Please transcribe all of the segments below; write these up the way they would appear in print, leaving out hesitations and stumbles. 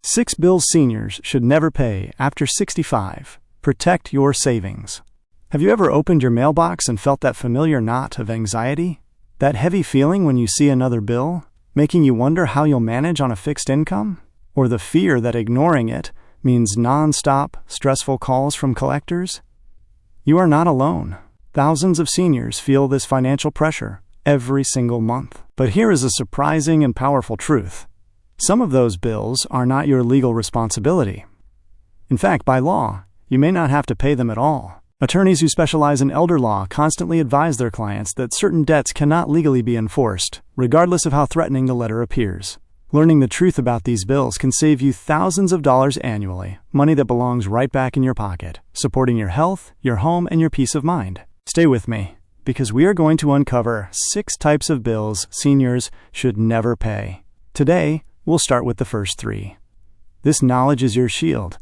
6 bills seniors should never pay after 65. Protect your savings. Have you ever opened your mailbox and felt that familiar knot of anxiety? That heavy feeling when you see another bill, making you wonder how you'll manage on a fixed income? Or the fear that ignoring it means non-stop, stressful calls from collectors? You are not alone. Thousands of seniors feel this financial pressure every single month. But here is a surprising and powerful truth. Some of those bills are not your legal responsibility. In fact, by law, you may not have to pay them at all. Attorneys who specialize in elder law constantly advise their clients that certain debts cannot legally be enforced, regardless of how threatening the letter appears. Learning the truth about these bills can save you thousands of dollars annually, money that belongs right back in your pocket, supporting your health, your home, and your peace of mind. Stay with me, because we are going to uncover 6 types of bills seniors should never pay. Today, we'll start with the first 3. This knowledge is your shield.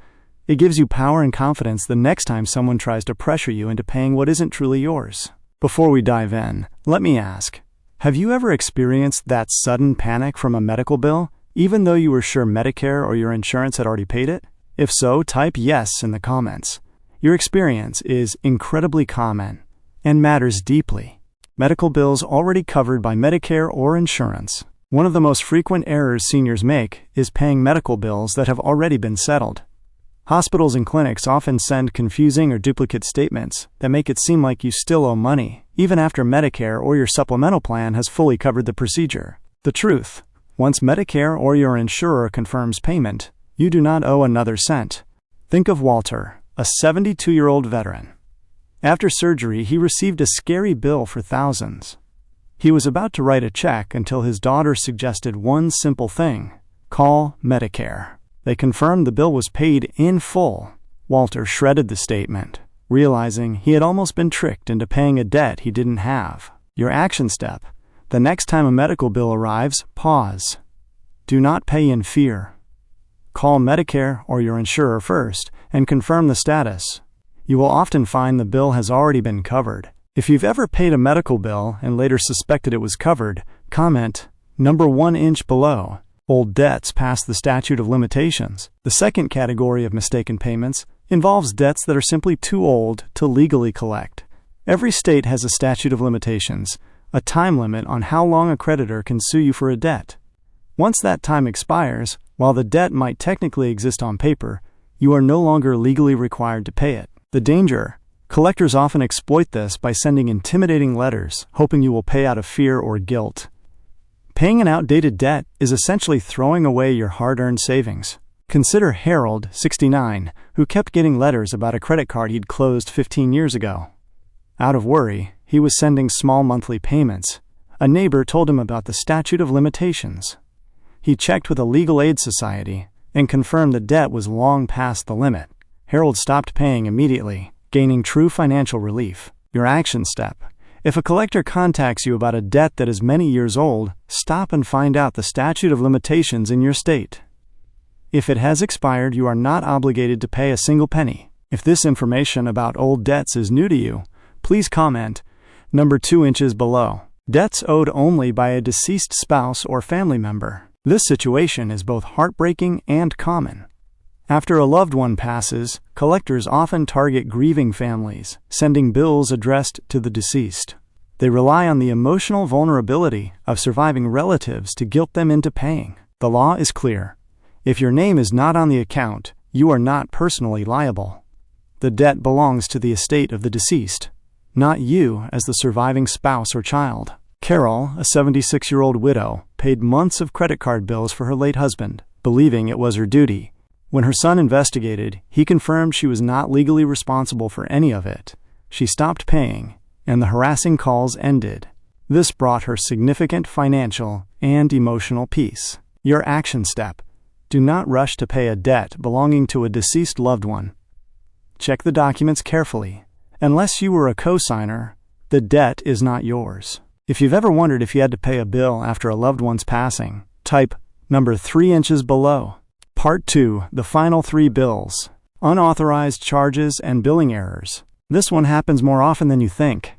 It gives you power and confidence the next time someone tries to pressure you into paying what isn't truly yours. Before we dive in, let me ask, have you ever experienced that sudden panic from a medical bill, even though you were sure Medicare or your insurance had already paid it? If so, type yes in the comments. Your experience is incredibly common and matters deeply. Medical bills already covered by Medicare or insurance. One of the most frequent errors seniors make is paying medical bills that have already been settled. Hospitals and clinics often send confusing or duplicate statements that make it seem like you still owe money, even after Medicare or your supplemental plan has fully covered the procedure. The truth: once Medicare or your insurer confirms payment, you do not owe another cent. Think of Walter, a 72-year-old veteran. After surgery, he received a scary bill for thousands. He was about to write a check until his daughter suggested one simple thing: call Medicare. They confirmed the bill was paid in full. Walter shredded the statement, realizing he had almost been tricked into paying a debt he didn't have. Your action step: the next time a medical bill arrives, pause. Do not pay in fear. Call Medicare or your insurer first and confirm the status. You will often find the bill has already been covered. If you've ever paid a medical bill and later suspected it was covered, comment number 1 inch below. Old debts past the statute of limitations. The second category of mistaken payments involves debts that are simply too old to legally collect. Every state has a statute of limitations, a time limit on how long a creditor can sue you for a debt. Once that time expires, while the debt might technically exist on paper, you are no longer legally required to pay it. The danger: collectors often exploit this by sending intimidating letters, hoping you will pay out of fear or guilt. Paying an outdated debt is essentially throwing away your hard-earned savings. Consider Harold, 69, who kept getting letters about a credit card he'd closed 15 years ago. Out of worry, he was sending small monthly payments. A neighbor told him about the Statute of Limitations. He checked with a legal aid society and confirmed the debt was long past the limit. Harold stopped paying immediately, gaining true financial relief. Your action step: if a collector contacts you about a debt that is many years old, stop and find out the statute of limitations in your state. If it has expired, you are not obligated to pay a single penny. If this information about old debts is new to you, please comment number 2 inches below. Debts owed only by a deceased spouse or family member. This situation is both heartbreaking and common. After a loved one passes, collectors often target grieving families, sending bills addressed to the deceased. They rely on the emotional vulnerability of surviving relatives to guilt them into paying. The law is clear. If your name is not on the account, you are not personally liable. The debt belongs to the estate of the deceased, not you as the surviving spouse or child. Carol, a 76-year-old widow, paid months of credit card bills for her late husband, believing it was her duty. When her son investigated, he confirmed she was not legally responsible for any of it. She stopped paying, and the harassing calls ended. This brought her significant financial and emotional peace. Your action step: do not rush to pay a debt belonging to a deceased loved one. Check the documents carefully. Unless you were a co-signer, the debt is not yours. If you've ever wondered if you had to pay a bill after a loved one's passing, type number 3 inches below. Part 2, the final 3 bills. Unauthorized charges and billing errors. This one happens more often than you think.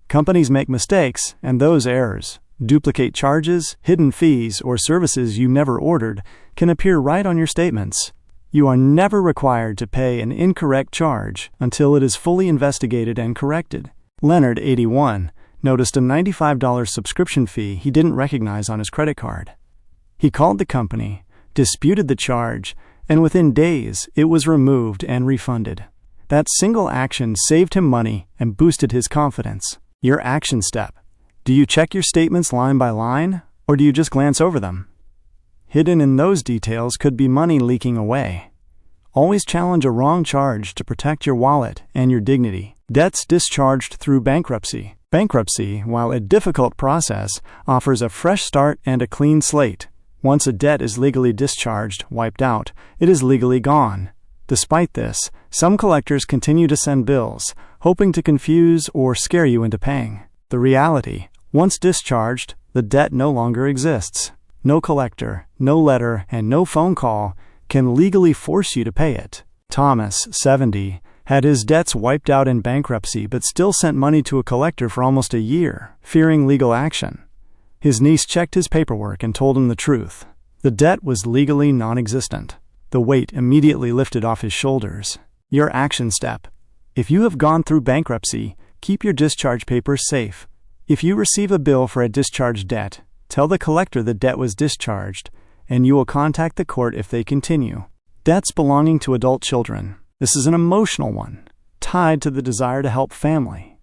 Companies make mistakes, and those errors, Duplicate charges, hidden fees, or services you never ordered can appear right on your statements. You are never required to pay an incorrect charge until it is fully investigated and corrected. Leonard, 81, noticed a $95 subscription fee he didn't recognize on his credit card. He called the company, disputed the charge, and within days it was removed and refunded. That single action saved him money and boosted his confidence. Your action step. Do you check your statements line by line, or do you just glance over them? Hidden in those details could be money leaking away. Always challenge a wrong charge to protect your wallet and your dignity. Debts discharged through bankruptcy. Bankruptcy, while a difficult process, offers a fresh start and a clean slate. Once a debt is legally discharged, wiped out, it is legally gone. Despite this, some collectors continue to send bills, hoping to confuse or scare you into paying. The reality: once discharged, the debt no longer exists. No collector, no letter, and no phone call can legally force you to pay it. Thomas, 70, had his debts wiped out in bankruptcy but still sent money to a collector for almost a year, fearing legal action. His niece checked his paperwork and told him the truth. The debt was legally non-existent. The weight immediately lifted off his shoulders. Your action step. If you have gone through bankruptcy, keep your discharge papers safe. If you receive a bill for a discharged debt, tell the collector the debt was discharged, and you will contact the court if they continue. Debts belonging to adult children. This is an emotional one, tied to the desire to help family.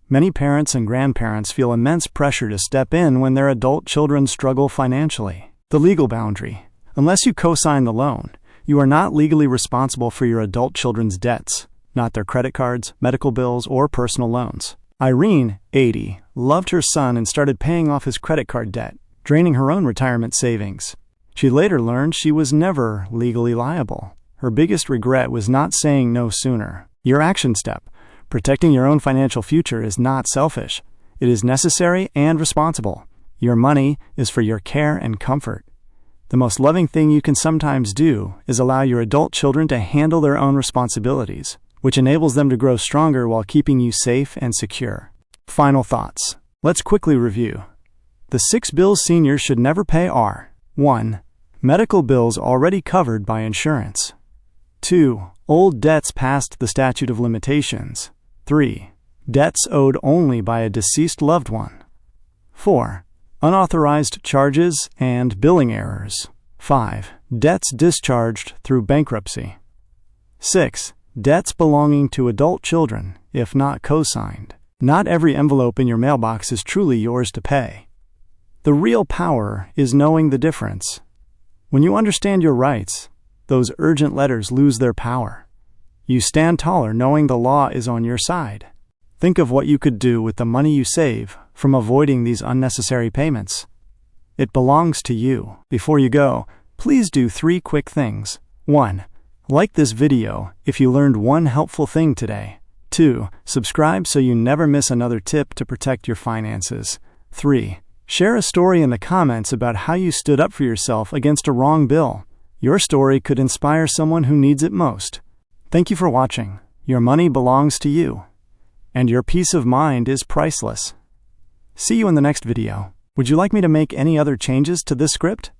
Many parents and grandparents feel immense pressure to step in when their adult children struggle financially. The legal boundary. Unless you co-sign the loan, you are not legally responsible for your adult children's debts, not their credit cards, medical bills, or personal loans. Irene, 80, loved her son and started paying off his credit card debt, draining her own retirement savings. She later learned she was never legally liable. Her biggest regret was not saying no sooner. Your action step. Protecting your own financial future is not selfish. It is necessary and responsible. Your money is for your care and comfort. The most loving thing you can sometimes do is allow your adult children to handle their own responsibilities, which enables them to grow stronger while keeping you safe and secure. Final thoughts. Let's quickly review. The 6 bills seniors should never pay are: 1. Medical bills already covered by insurance. 2. Old debts past the statute of limitations. 3. Debts owed only by a deceased loved one. 4. Unauthorized charges and billing errors. 5. Debts discharged through bankruptcy. 6. Debts belonging to adult children, if not co-signed. Not every envelope in your mailbox is truly yours to pay. The real power is knowing the difference. When you understand your rights, those urgent letters lose their power. You stand taller knowing the law is on your side. Think of what you could do with the money you save from avoiding these unnecessary payments. It belongs to you. Before you go, please do 3 quick things. 1. Like this video if you learned one helpful thing today. 2. Subscribe so you never miss another tip to protect your finances. 3. Share a story in the comments about how you stood up for yourself against a wrong bill. Your story could inspire someone who needs it most. Thank you for watching. Your money belongs to you, and your peace of mind is priceless. See you in the next video. Would you like me to make any other changes to this script?